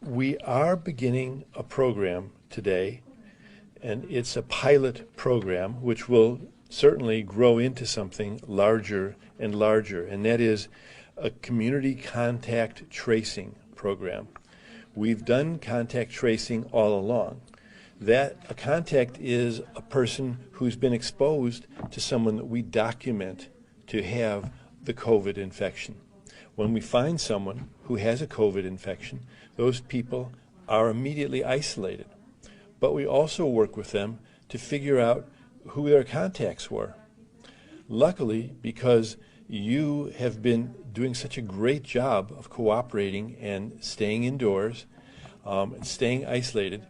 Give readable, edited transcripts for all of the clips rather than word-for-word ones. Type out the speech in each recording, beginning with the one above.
We are beginning a program today, and it's a pilot program which will certainly grow into something larger and larger, and that is a community contact tracing program. We've done contact tracing all along. That a contact is a person who's been exposed to someone that we document to have the COVID infection. When we find someone who has a COVID infection, those people are immediately isolated. But we also work with them to figure out who their contacts were. Luckily, because you have been doing such a great job of cooperating and staying indoors, staying isolated,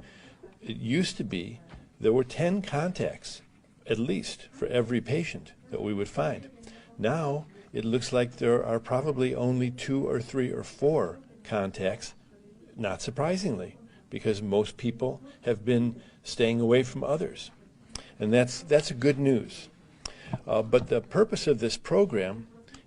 it used to be there were 10 contacts, at least, for every patient that we would find. Now, it looks like there are probably only 2 or 3 or 4 contacts, not surprisingly, because most people have been staying away from others. And that's good news. But the purpose of this program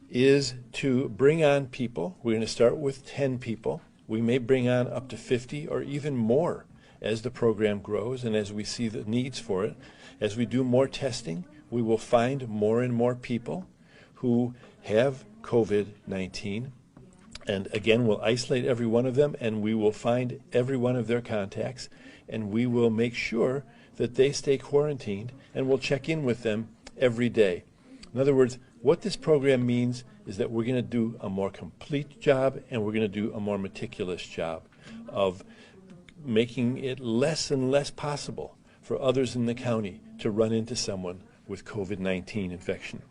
is to bring on people. We're going to start with 10 people. We may bring on up to 50 or even more as the program grows and as we see the needs for it. As we do more testing, we will find more and more people who have COVID-19. And again, we'll isolate every one of them, and we will find every one of their contacts, and we will make sure that they stay quarantined, and we'll check in with them every day. In other words, what this program means is that we're going to do a more complete job, and we're going to do a more meticulous job of making it less and less possible for others in the county to run into someone with COVID-19 infection.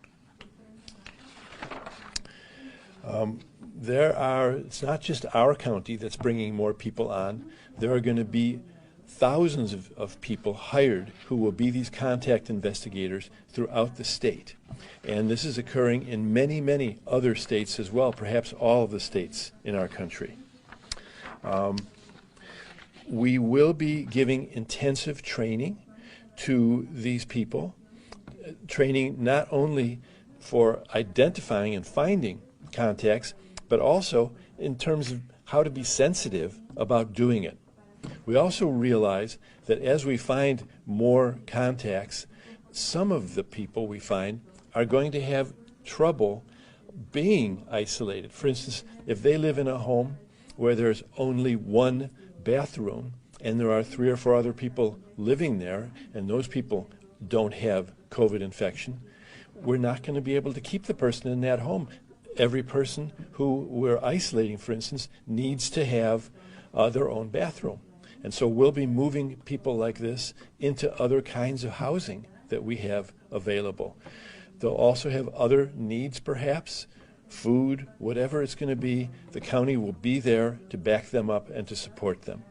It's not just our county that's bringing more people on. There are going to be thousands of people hired who will be these contact investigators throughout the state. And this is occurring in many, many other states as well, perhaps all of the states in our country. We will be giving intensive training to these people, training not only for identifying and finding contacts, but also in terms of how to be sensitive about doing it. We also realize that as we find more contacts, some of the people we find are going to have trouble being isolated. For instance, if they live in a home where there's only one bathroom and there are 3 or 4 other people living there, and those people don't have COVID infection, we're not going to be able to keep the person in that home. Every person who we're isolating, for instance, needs to have their own bathroom. And so we'll be moving people like this into other kinds of housing that we have available. They'll also have other needs, perhaps, food, whatever it's going to be. The county will be there to back them up and to support them.